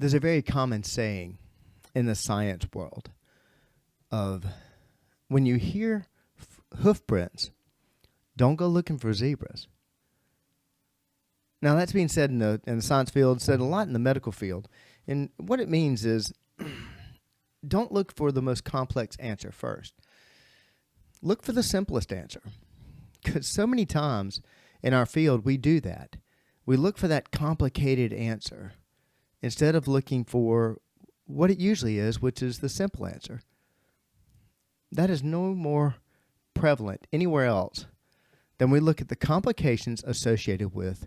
There's a very common saying in the science world of when you hear hoof prints, don't go looking for zebras. Now, that's being said in the science field, said a lot in the medical field. And what it means is don't look for the most complex answer first. Look for the simplest answer. Because so many times in our field, we do that. We look for that complicated answer instead of looking for what it usually is, which is the simple answer. That is no more prevalent anywhere else than we look at the complications associated with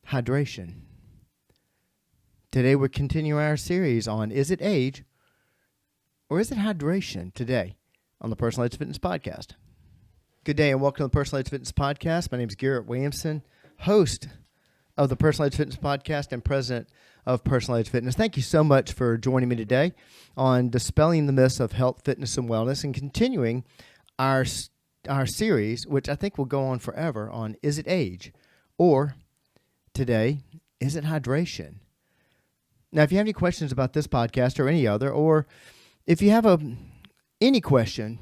hydration. Today we're continuing our series on is it age or is it hydration today on the Personalized Fitness Podcast. Good day and welcome to the Personalized Fitness Podcast. My name is Garrett Williamson, host of the Personalized Fitness Podcast and president of Personalized Fitness. Thank you so much for joining me today on dispelling the myths of health, fitness, and wellness and continuing our series, which I think will go on forever, on is it age or today, is it hydration? Now, if you have any questions about this podcast or any other, or if you have any question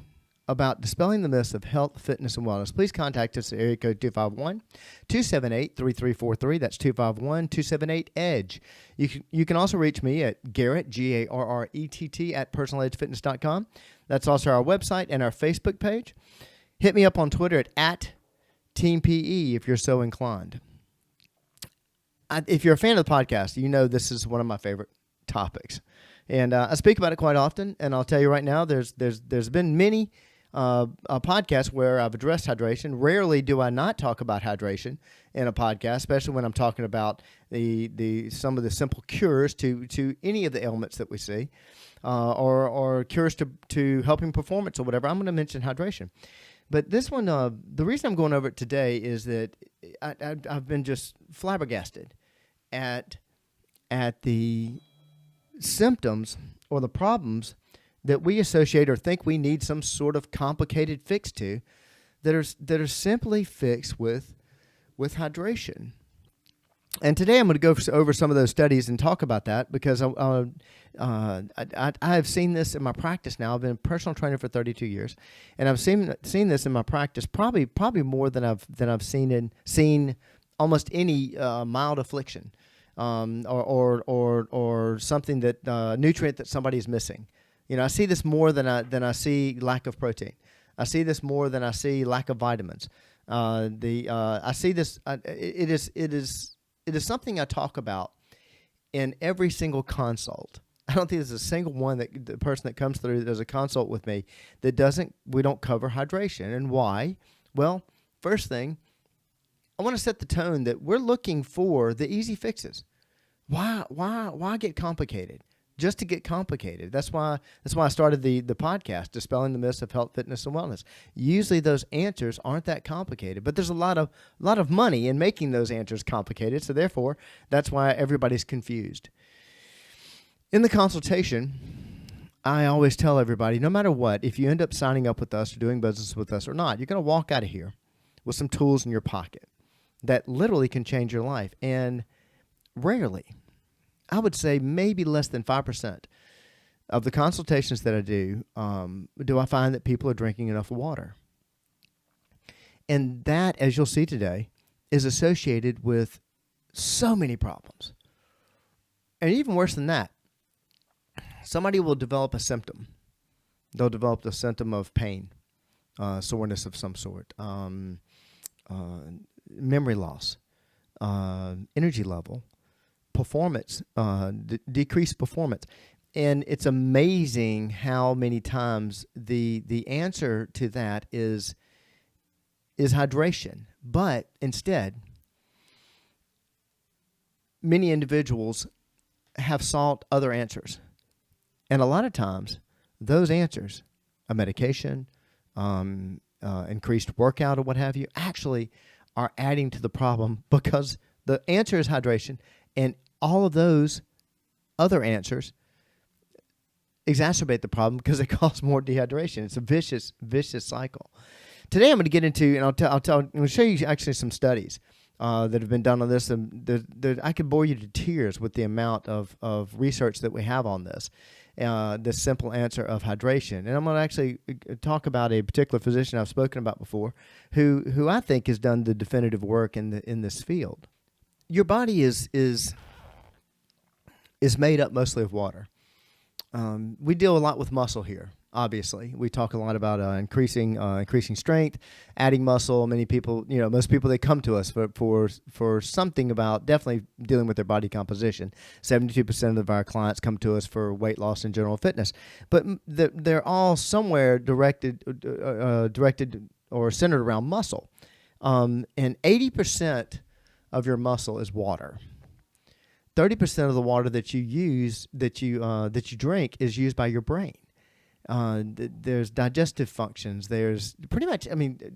about dispelling the myths of health, fitness, and wellness, please contact us at area code 251-278-3343. That's 251-278-EDGE. You can also reach me at Garrett, Garrett, at personalizedfitness.com. That's also our website and our Facebook page. Hit me up on Twitter at TeamPE if you're so inclined. If you're a fan of the podcast, you know this is one of my favorite topics. And I speak about it quite often, and I'll tell you right now, there's been many podcasts where I've addressed hydration. Rarely do I not talk about hydration in a podcast, especially when I'm talking about some of the simple cures to any of the ailments that we see, or cures to helping performance or whatever. I'm going to mention hydration. But this one, the reason I'm going over it today is that I've been just flabbergasted at the symptoms or the problems that we associate or think we need some sort of complicated fix to that are simply fixed with hydration. And today I'm going to go over some of those studies and talk about that because I have seen this in my practice now. I've been a personal trainer for 32 years, and I've seen this in my practice probably more than I've seen almost any mild affliction or something that nutrient that somebody is missing. You know, I see this more than I see lack of protein. I see this more than I see lack of vitamins. I see this. It is something I talk about in every single consult. I don't think there's a single one that the person that comes through that does a consult with me that we don't cover hydration. And why? Well, first thing, I want to set the tone that we're looking for the easy fixes. Why get complicated? Just to get complicated. That's why I started the podcast, Dispelling the Myths of Health, Fitness, and Wellness. Usually those answers aren't that complicated, but there's a lot of money in making those answers complicated, so therefore that's why everybody's confused. In the consultation, I always tell everybody, no matter what, if you end up signing up with us or doing business with us or not, you're going to walk out of here with some tools in your pocket that literally can change your life. And rarely, I would say maybe less than 5% of the consultations that I do I find that people are drinking enough water. And that, as you'll see today, is associated with so many problems. And even worse than that, somebody will develop a symptom. They'll develop the symptom of pain, soreness of some sort, memory loss, energy level, performance, decreased performance. And it's amazing how many times the answer to that is hydration. But instead, many individuals have sought other answers. And a lot of times, those answers, a medication, increased workout or what have you, actually are adding to the problem because the answer is hydration, and all of those other answers exacerbate the problem because they cause more dehydration. It's a vicious cycle. Today I'm going to get into, and I'm going to show you actually some studies that have been done on this, and I could bore you to tears with the amount of research that we have on this. This simple answer of hydration. And I'm going to actually talk about a particular physician I've spoken about before who I think has done the definitive work in this field. Your body is made up mostly of water. We deal a lot with muscle here. Obviously, we talk a lot about increasing strength, adding muscle. Many people, most people, they come to us for something about definitely dealing with their body composition. 72% of our clients come to us for weight loss and general fitness, but they're all somewhere directed or centered around muscle. And 80% of your muscle is water. 30% of the water that you use, that you drink, is used by your brain. There's digestive functions. There's pretty much,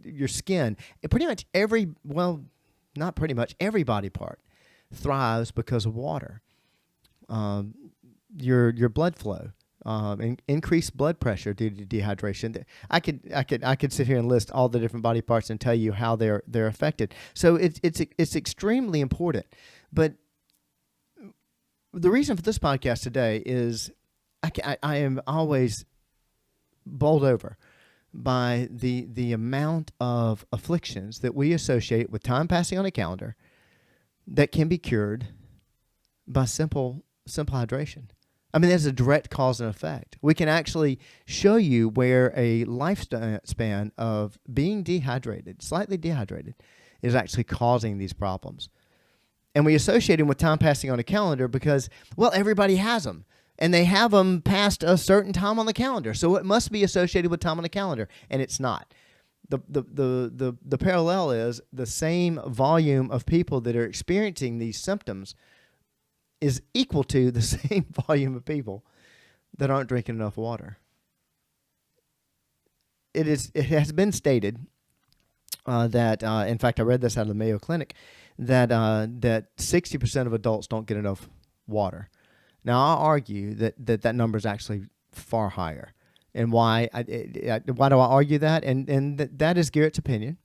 your skin. Every body part thrives because of water. Your blood flow, increased blood pressure due to dehydration. I could sit here and list all the different body parts and tell you how they're affected. So it's extremely important. But the reason for this podcast today is I am always bowled over by the amount of afflictions that we associate with time passing on a calendar that can be cured by simple hydration. There's a direct cause and effect. We can actually show you where a lifespan of being dehydrated, slightly dehydrated, is actually causing these problems. And we associate them with time passing on a calendar because, everybody has them. And they have them past a certain time on the calendar, so it must be associated with time on the calendar, and it's not. The parallel is the same volume of people that are experiencing these symptoms is equal to the same volume of people that aren't drinking enough water. It has been stated that, in fact, I read this out of the Mayo Clinic, that 60% of adults don't get enough water. Now, I'll argue that number is actually far higher. And why do I argue that? And that is Garrett's opinion.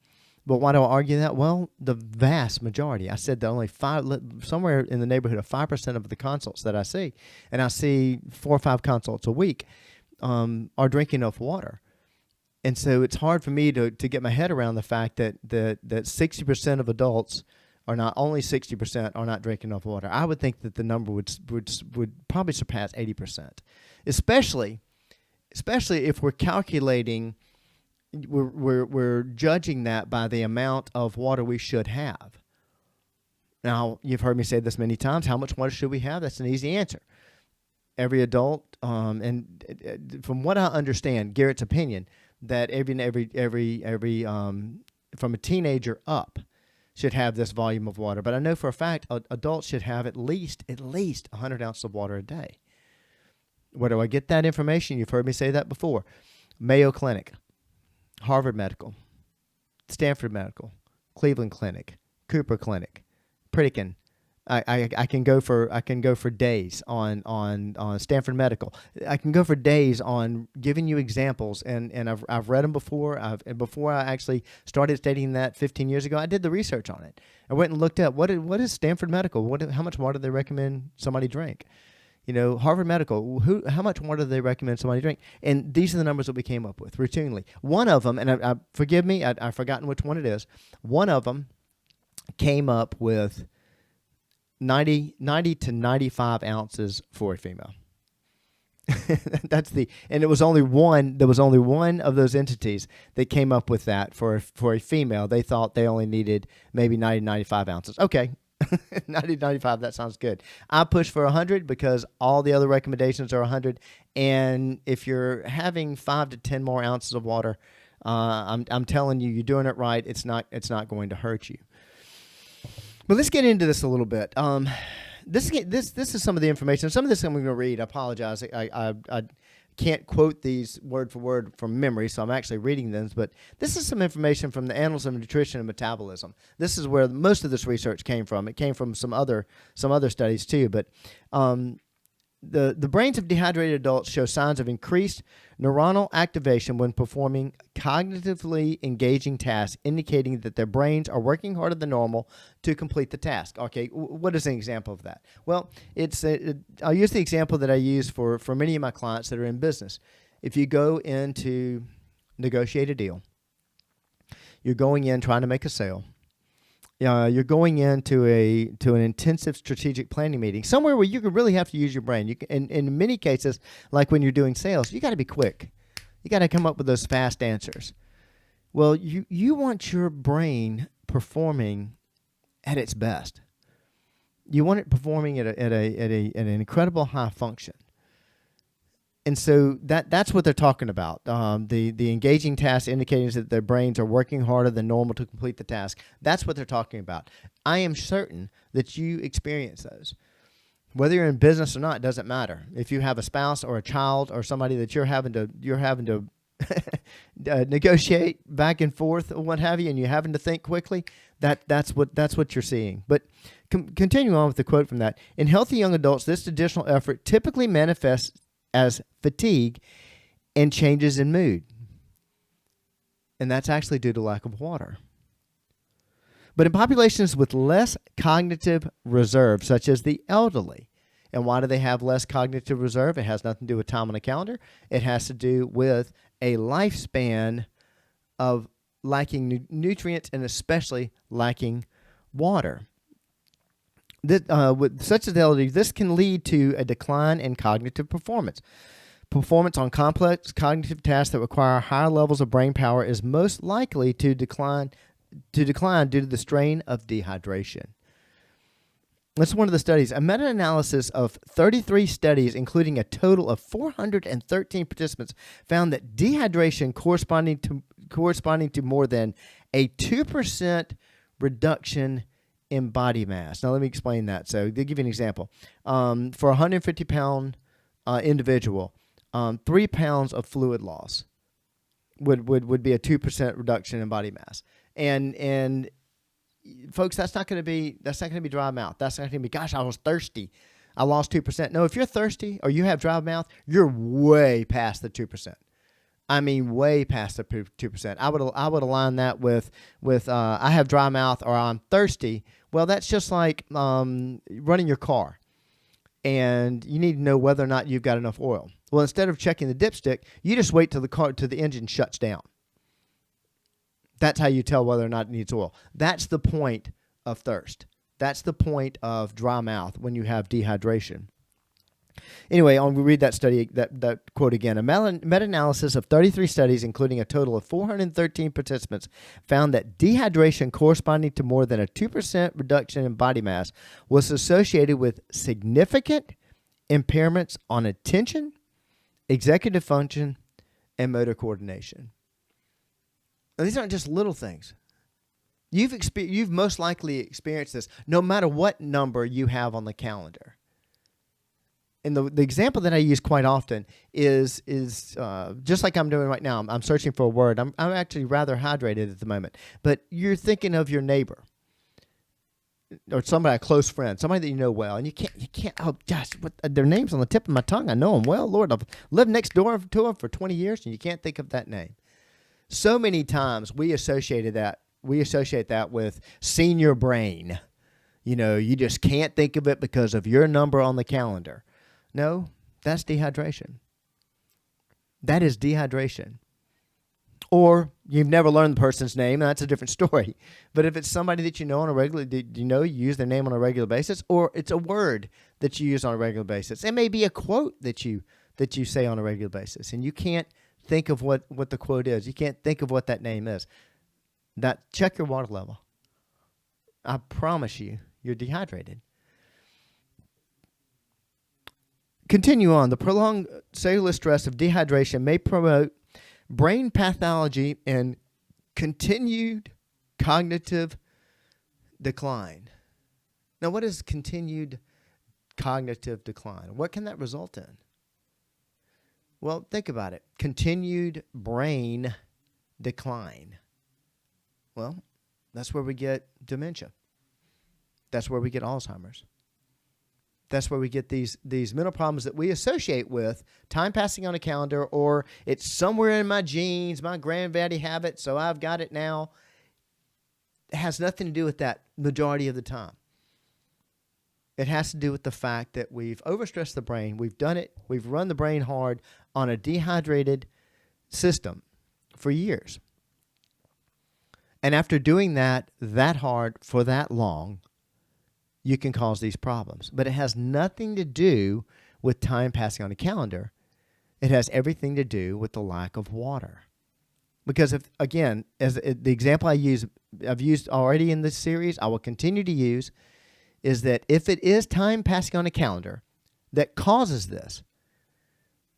But why do I argue that? Well, the vast majority. I said that only somewhere in the neighborhood of 5% of the consults that I see, and I see 4 or 5 consults a week, are drinking enough water. And so it's hard for me to get my head around the fact that 60% of adults are not only 60% are not drinking enough water. I would think that the number would probably surpass 80%, especially if we're calculating, we're judging that by the amount of water we should have. Now, you've heard me say this many times. How much water should we have? That's an easy answer. Every adult, and from what I understand, Garrett's opinion, that every from a teenager up should have this volume of water. But I know for a fact adults should have at least 100 ounces of water a day. Where do I get that information? You've heard me say that before. Mayo Clinic, Harvard Medical, Stanford Medical, Cleveland Clinic, Cooper Clinic, Pritikin. I can go for days on Stanford Medical. I can go for days on giving you examples, and I've read them before. Before I actually started studying that 15 years ago, I did the research on it. I went and looked at what is Stanford Medical? How much water do they recommend somebody drink? Harvard Medical, how much water do they recommend somebody drink? And these are the numbers that we came up with routinely. One of them, and forgive me, I've forgotten which one it is. One of them came up with 90 to 95 ounces for a female. And it was only one. There was only one of those entities that came up with that for a female. They thought they only needed maybe 90, 95 ounces. Okay, 90, 95. That sounds good. I push for 100 because all the other recommendations are 100. And if you're having 5 to 10 more ounces of water, I'm telling you, you're doing it right. It's not going to hurt you. But let's get into this a little bit. This is some of the information. Some of this I'm going to read. I apologize. I can't quote these word for word from memory, so I'm actually reading them. But this is some information from the Annals of Nutrition and Metabolism. This is where most of this research came from. It came from some other studies too. But The brains of dehydrated adults show signs of increased neuronal activation when performing cognitively engaging tasks, indicating that their brains are working harder than normal to complete the task. Okay, what is an example of that? Well, I'll use the example that I use for many of my clients that are in business. If you go in to negotiate a deal, you're going in trying to make a sale. You're going into an intensive strategic planning meeting, somewhere where you can really have to use your brain. In many cases, like when you're doing sales, you got to be quick. You got to come up with those fast answers. Well, you want your brain performing at its best. You want it performing at an incredible high function. And so that's what they're talking about. The engaging task indicating that their brains are working harder than normal to complete the task. That's what they're talking about. I am certain that you experience those. Whether you're in business or not, doesn't matter. If you have a spouse or a child or somebody that you're having to negotiate back and forth or what have you, and you're having to think quickly, that's what you're seeing. But continue on with the quote from that. In healthy young adults, this additional effort typically manifests as fatigue and changes in mood. And that's actually due to lack of water. But in populations with less cognitive reserve, such as the elderly, and why do they have less cognitive reserve? It has nothing to do with time on the calendar. It has to do with a lifespan of lacking nutrients and especially lacking water. With such as elderly, this can lead to a decline in cognitive performance. Performance on complex cognitive tasks that require higher levels of brain power is most likely to decline due to the strain of dehydration. That's one of the studies. A meta-analysis of 33 studies, including a total of 413 participants, found that dehydration corresponding to more than a 2% reduction in body mass. Now, let me explain that. So, to give you an example, for a 150-pound individual, 3 pounds of fluid loss would be a 2% reduction in body mass. And folks, that's not going to be dry mouth. That's not going to be, gosh, I was thirsty, I lost 2%. No, if you're thirsty or you have dry mouth, you're way past the 2%. I mean, way past the 2%. I would align that with I have dry mouth or I'm thirsty. Well, that's just like running your car, and you need to know whether or not you've got enough oil. Well, instead of checking the dipstick, you just wait till the engine shuts down. That's how you tell whether or not it needs oil. That's the point of thirst. That's the point of dry mouth when you have dehydration. Anyway, I'll read that study, that quote again. A meta-analysis of 33 studies, including a total of 413 participants, found that dehydration corresponding to more than a 2% reduction in body mass was associated with significant impairments on attention, executive function, and motor coordination. Now, these aren't just little things. You've most likely experienced this no matter what number you have on the calendar. And the example that I use quite often is just like I'm doing right now. I'm searching for a word. I'm actually rather hydrated at the moment. But you're thinking of your neighbor or somebody, a close friend, somebody that you know well, and you can't. Oh gosh, their name's on the tip of my tongue. I know them well. Lord, I've lived next door to them for 20 years, and you can't think of that name. So many times we associate that with senior brain. You know, you just can't think of it because of your number on the calendar. No, that's dehydration. That is dehydration. Or you've never learned the person's name, and that's a different story. But if it's somebody that you know on a regular, you use their name on a regular basis, or it's a word that you use on a regular basis, it may be a quote that you say on a regular basis, and you can't think of what the quote is. You can't think of what that name is. Check your water level. I promise you're dehydrated. Continue on. The prolonged cellular stress of dehydration may promote brain pathology and continued cognitive decline. Now, what is continued cognitive decline? What can that result in? Well, think about it. Continued brain decline. Well, that's where we get dementia. That's where we get Alzheimer's. That's where we get these mental problems that we associate with time passing on a calendar, or it's somewhere in my genes, my granddaddy have it, so I've got it now. It has nothing to do with that majority of the time. It has to do with the fact that we've overstressed the brain. We've done it. We've run the brain hard on a dehydrated system for years. And after doing that hard for that long, you can cause these problems. But it has nothing to do with time passing on a calendar. It has everything to do with the lack of water. Because if, again, as the example I've used already in this series, I will continue to use, is that if it is time passing on a calendar that causes this,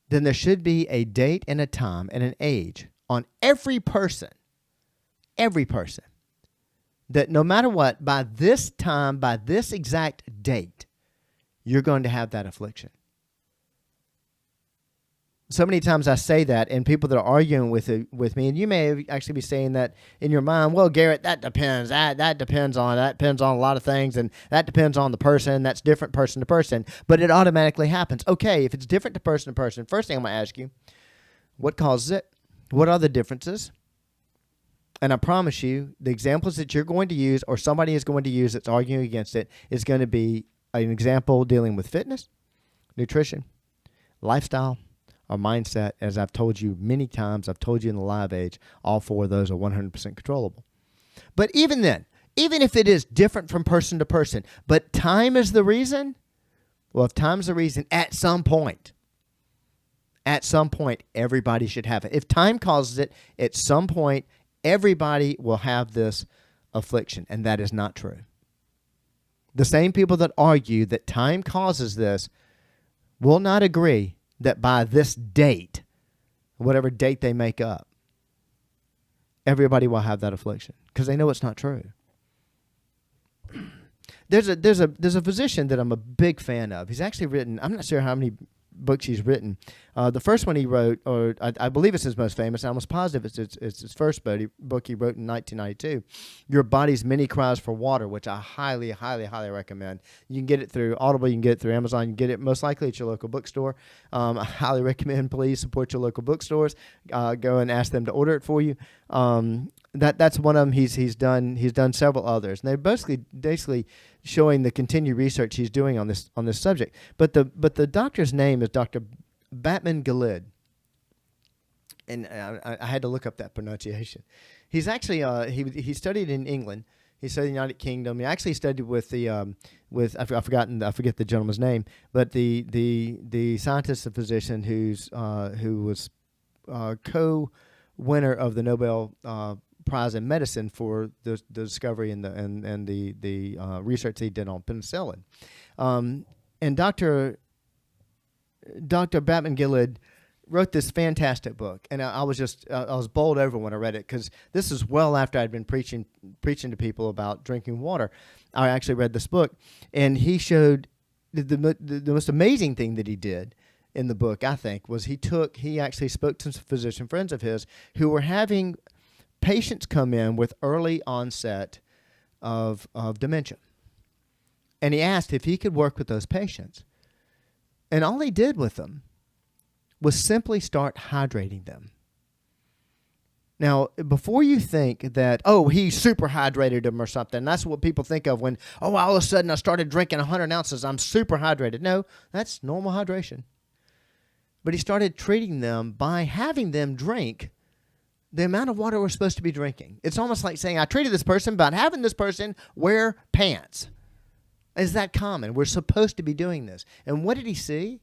then there should be a date and a time and an age on every person, that no matter what, by this time, by this exact date, you're going to have that affliction. So many times I say that, and people that are arguing with me, and you may actually be saying that in your mind, well, Garrett, that depends. That depends on a lot of things, and that depends on the person. That's different person to person, but it automatically happens. Okay, if it's different to person, first thing I'm going to ask you, what causes it? What are the differences? And I promise you, the examples that you're going to use, or somebody is going to use that's arguing against it, is going to be an example dealing with fitness, nutrition, lifestyle, or mindset. As I've told you many times, I've told you in the live age, all four of those are 100% controllable. But even then, even if it is different from person to person, but time is the reason, well, if time's the reason, at some point, everybody should have it. If time causes it, at some point, everybody will have this affliction, and that is not true. The same people that argue that time causes this will not agree that by this date, whatever date they make up, everybody will have that affliction, because they know it's not true. There's a physician that I'm a big fan of. He's actually written, I'm not sure how many books he's written. The first one he wrote, or I believe it's his most famous, I'm almost positive it's his first book he wrote in 1992, Your Body's Many Cries for Water, which I highly, highly, highly recommend. You can get it through Audible, you can get it through Amazon, you can get it most likely at your local bookstore. I highly recommend, please support your local bookstores. Go and ask them to order it for you. That's one of them. He's done several others, and they're basically showing the continued research he's doing on this subject. But the doctor's name is Dr. Batman Galid, and I had to look up that pronunciation. He's actually he studied in England. He studied in the United Kingdom. He actually studied with the I forget the gentleman's name, but the scientist and physician who was co-winner of the Nobel Prize in medicine for the discovery and the research he did on penicillin. And Dr. Batman Gillard wrote this fantastic book, and I was bowled over when I read it, because this is well after I'd been preaching to people about drinking water. I actually read this book, and he showed the most amazing thing that he did in the book, I think, was he actually spoke to some physician friends of his who were having patients come in with early onset of dementia. And he asked if he could work with those patients. And all he did with them was simply start hydrating them. Now, before you think that, he super hydrated them or something, that's what people think of when, all of a sudden I started drinking 100 ounces, I'm super hydrated. No, that's normal hydration. But he started treating them by having them drink the amount of water we're supposed to be drinking. It's almost like saying, I treated this person by having this person wear pants. Is that common? We're supposed to be doing this. And what did he see?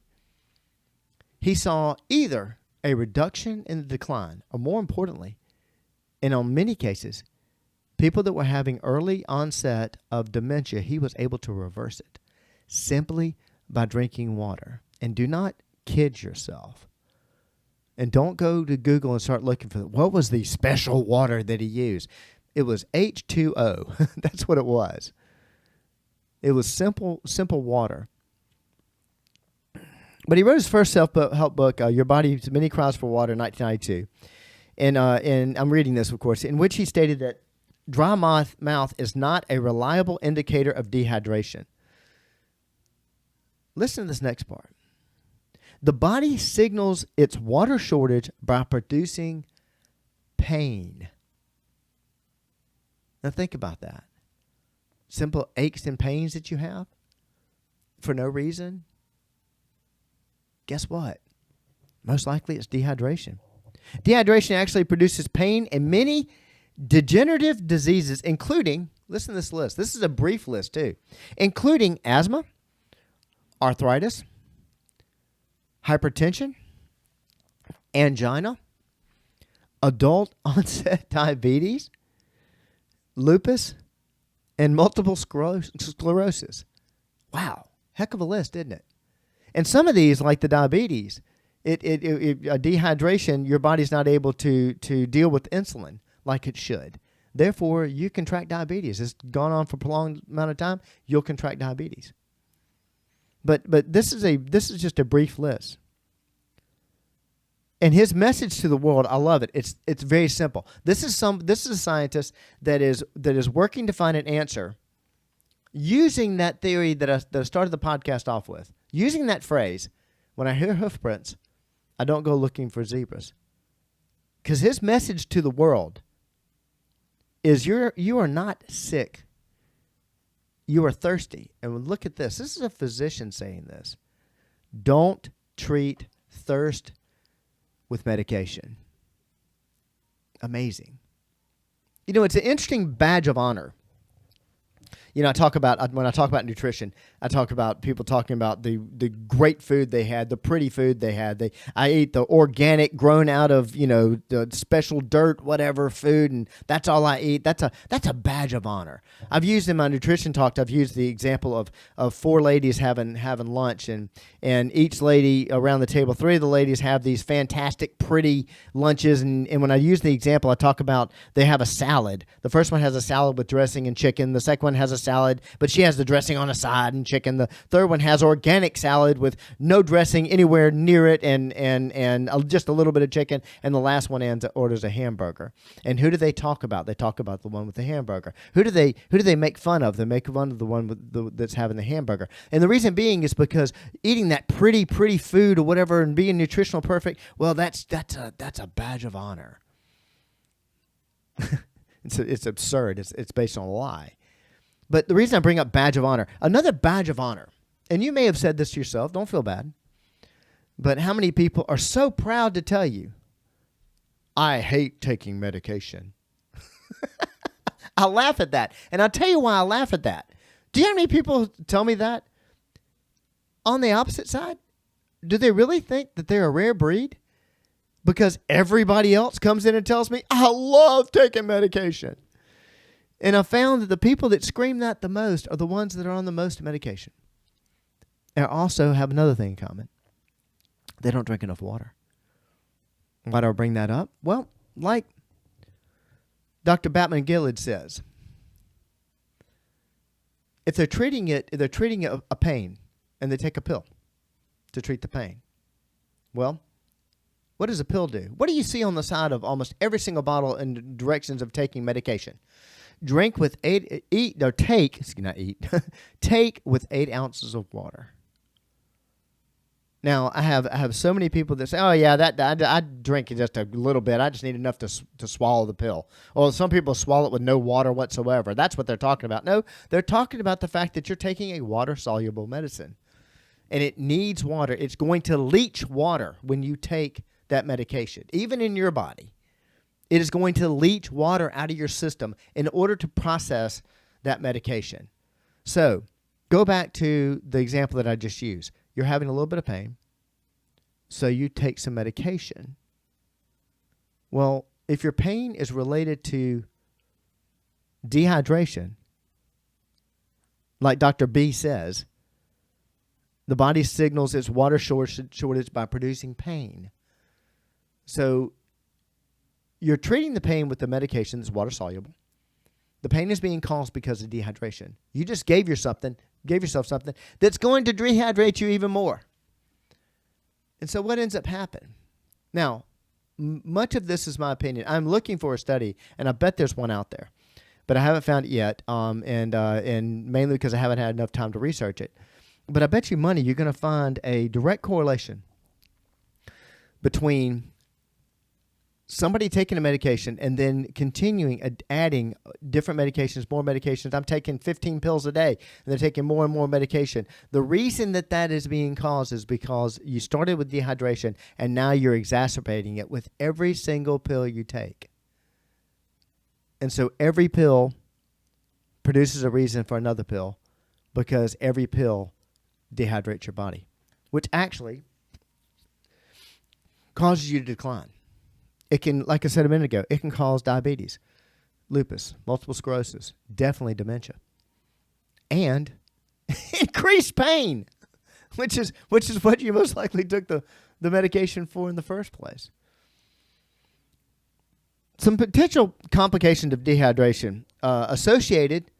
He saw either a reduction in the decline, or more importantly, and in many cases, people that were having early onset of dementia, he was able to reverse it simply by drinking water. And do not kid yourself. And don't go to Google and start looking for what was the special water that he used. It was H2O. That's what it was. It was simple water. But he wrote his first self-help book, Your Body's Many Cries for Water, in 1992. And I'm reading this, of course, in which he stated that dry mouth is not a reliable indicator of dehydration. Listen to this next part. The body signals its water shortage by producing pain. Now think about that. Simple aches and pains that you have for no reason. Guess what? Most likely it's dehydration. Dehydration actually produces pain in many degenerative diseases, including, listen to this list. This is a brief list too, including asthma, arthritis, hypertension, angina, adult onset diabetes, lupus, and multiple sclerosis. Wow. Heck of a list, isn't it? And some of these, like the diabetes, dehydration, your body's not able to deal with insulin like it should. Therefore, you contract diabetes. It's gone on for a prolonged amount of time, you'll contract diabetes. But this is just a brief list. And his message to the world, I love it. It's very simple. This is a scientist that is working to find an answer using that theory that I started the podcast off with. Using that phrase, when I hear hoof prints, I don't go looking for zebras. Because his message to the world is you are not sick. You are thirsty. And look at this. This is a physician saying this. Don't treat thirst with medication. Amazing. You know, it's an interesting badge of honor. You know, when I talk about nutrition, I talk about people talking about the great food they had, the pretty food they had. I ate the organic, grown out of, the special dirt, whatever food, and that's all I eat. That's a badge of honor. I've used in my nutrition talk, I've used the example of four ladies having lunch, and each lady around the table, three of the ladies have these fantastic, pretty lunches, and when I use the example, I talk about they have a salad. The first one has a salad with dressing and chicken. The second one has a salad, but she has the dressing on a side and chicken. The third one has organic salad with no dressing anywhere near it and just a little bit of chicken. And the last one orders a hamburger. And who do they talk about? They talk about the one with the hamburger. Who do they make fun of? They make fun of the one that's having the hamburger. And the reason being is because eating that pretty food or whatever and being nutritional perfect, well, that's a badge of honor. It's absurd. It's based on a lie. But the reason I bring up badge of honor, another badge of honor, and you may have said this to yourself, don't feel bad, but how many people are so proud to tell you, I hate taking medication? I laugh at that. And I'll tell you why I laugh at that. Do you know how many people tell me that? On the opposite side, do they really think that they're a rare breed? Because everybody else comes in and tells me, I love taking medication. And I found that the people that scream that the most are the ones that are on the most medication. And also have another thing in common. They don't drink enough water. Why do I bring that up? Well, like Dr. Batman Gillard says, if they're treating a pain and they take a pill to treat the pain, well, what does a pill do? What do you see on the side of almost every single bottle in directions of taking medication? Take with 8 ounces of water. Now, I have so many people that say, oh, yeah, I drink just a little bit. I just need enough to swallow the pill. Or some people swallow it with no water whatsoever. That's what they're talking about. No, they're talking about the fact that you're taking a water-soluble medicine. And it needs water. It's going to leach water when you take that medication, even in your body. It is going to leach water out of your system in order to process that medication. So go back to the example that I just used. You're having a little bit of pain, so you take some medication. Well, if your pain is related to dehydration, like Dr. B says, the body signals its water shortage by producing pain. So you're treating the pain with the medication that's water soluble. The pain is being caused because of dehydration. You just gave yourself something that's going to dehydrate you even more. And so what ends up happening? Now, much of this is my opinion. I'm looking for a study, and I bet there's one out there, but I haven't found it yet, and mainly because I haven't had enough time to research it. But I bet you money you're going to find a direct correlation between somebody taking a medication and then continuing adding different medications, more medications. I'm taking 15 pills a day, and they're taking more and more medication. The reason that is being caused is because you started with dehydration, and now you're exacerbating it with every single pill you take. And so every pill produces a reason for another pill, because every pill dehydrates your body, which actually causes you to decline. It can, like I said a minute ago, it can cause diabetes, lupus, multiple sclerosis, definitely dementia, and increased pain, which is what you most likely took the medication for in the first place. Some potential complications of dehydration associated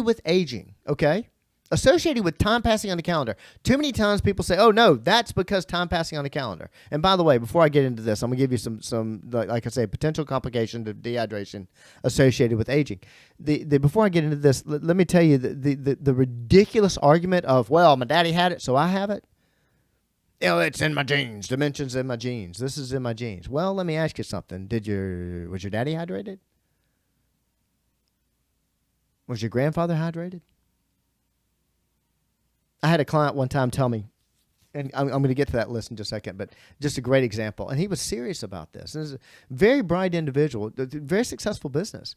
with aging, okay? Associated with time passing on the calendar. Too many times people say, oh, no, that's because time passing on the calendar. And by the way, before I get into this, I'm going to give you some like I say, potential complications of dehydration associated with aging. Before I get into this, let me tell you the ridiculous argument of, well, my daddy had it, so I have it. You know, it's in my genes. Dementia's in my genes. This is in my genes. Well, let me ask you something. Was your daddy hydrated? Was your grandfather hydrated? I had a client one time tell me, and I'm going to get to that list in just a second, but just a great example. And he was serious about this. And he was a very bright individual, very successful business.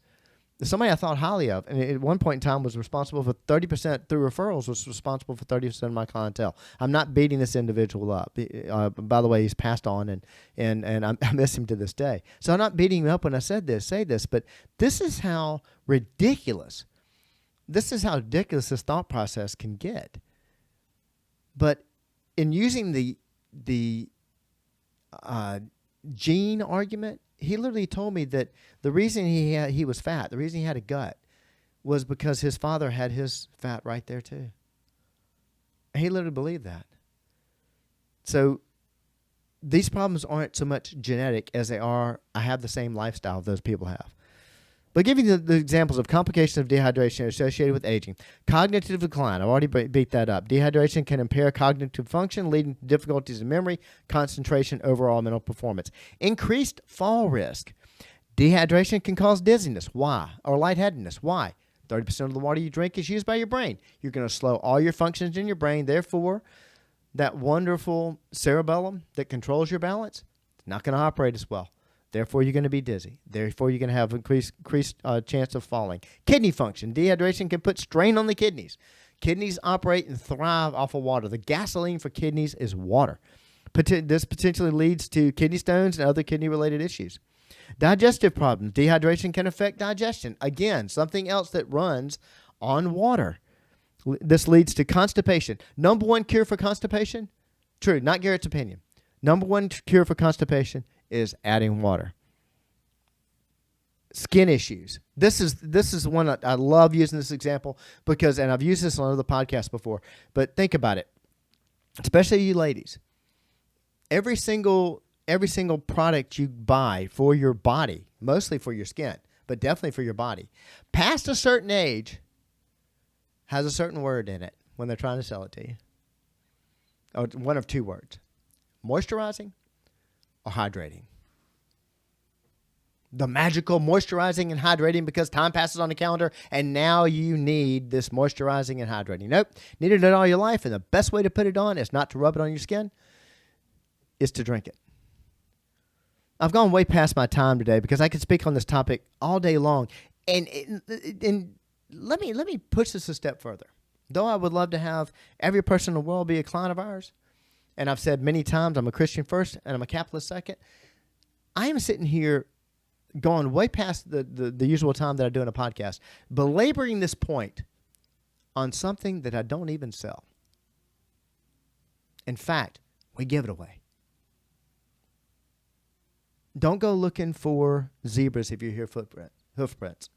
Somebody I thought highly of, and at one point in time was responsible for 30% through referrals, was responsible for 30% of my clientele. I'm not beating this individual up. By the way, he's passed on, and I miss him to this day. So I'm not beating him up when I say this, but this is how ridiculous this thought process can get. But in using the gene argument, he literally told me that the reason he was fat, the reason he had a gut, was because his father had his fat right there too. He literally believed that. So these problems aren't so much genetic as they are, I have the same lifestyle those people have. But giving the examples of complications of dehydration associated with aging. Cognitive decline. I've already beat that up. Dehydration can impair cognitive function, leading to difficulties in memory, concentration, overall mental performance. Increased fall risk. Dehydration can cause dizziness. Why? Or lightheadedness. Why? 30% of the water you drink is used by your brain. You're going to slow all your functions in your brain. Therefore, that wonderful cerebellum that controls your balance is not going to operate as well. Therefore, you're going to be dizzy. Therefore, you're going to have increased chance of falling. Kidney function. Dehydration can put strain on the kidneys. Kidneys operate and thrive off of water. The gasoline for kidneys is water. This potentially leads to kidney stones and other kidney-related issues. Digestive problems. Dehydration can affect digestion. Again, something else that runs on water. This leads to constipation. Number one cure for constipation? True, not Garrett's opinion. Number one cure for constipation is adding water. Skin issues. This is one I love using this example because, and I've used this on other podcasts before, but think about it, especially you ladies. Every single product you buy for your body, mostly for your skin, but definitely for your body, past a certain age, has a certain word in it when they're trying to sell it to you. Or one of two words: moisturizing or hydrating. The magical moisturizing and hydrating, because time passes on the calendar and now you need this moisturizing and hydrating. Nope, needed it all your life, and the best way to put it on is not to rub it on your skin, is to drink it. I've gone way past my time today because I could speak on this topic all day long, and let me push this a step further. Though I would love to have every person in the world be a client of ours, and I've said many times I'm a Christian first and I'm a capitalist second, I am sitting here going way past the usual time that I do in a podcast, belaboring this point on something that I don't even sell. In fact, we give it away. Don't go looking for zebras if you hear hoof prints.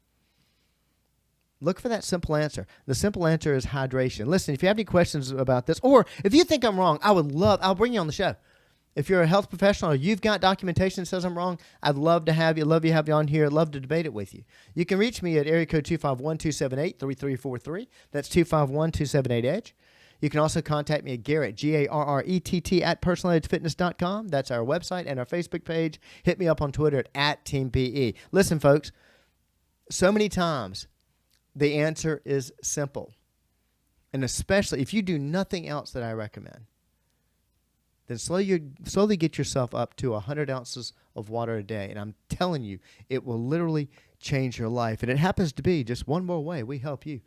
Look for that simple answer. The simple answer is hydration. Listen, if you have any questions about this, or if you think I'm wrong, I'll bring you on the show. If you're a health professional or you've got documentation that says I'm wrong, I'd love to have you. Love you have you on here. I'd love to debate it with you. You can reach me at area code 251-278-3343. That's 251-278-EDGE. You can also contact me at Garrett, Garrett, at personalizedfitness.com. That's our website and our Facebook page. Hit me up on Twitter at TeamPE. Listen, folks, so many times the answer is simple. And especially if you do nothing else that I recommend, then slowly get yourself up to 100 ounces of water a day. And I'm telling you, it will literally change your life. And it happens to be just one more way we help you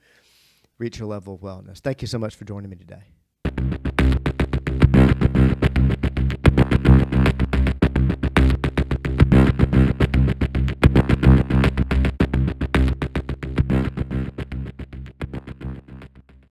reach your level of wellness. Thank you so much for joining me today.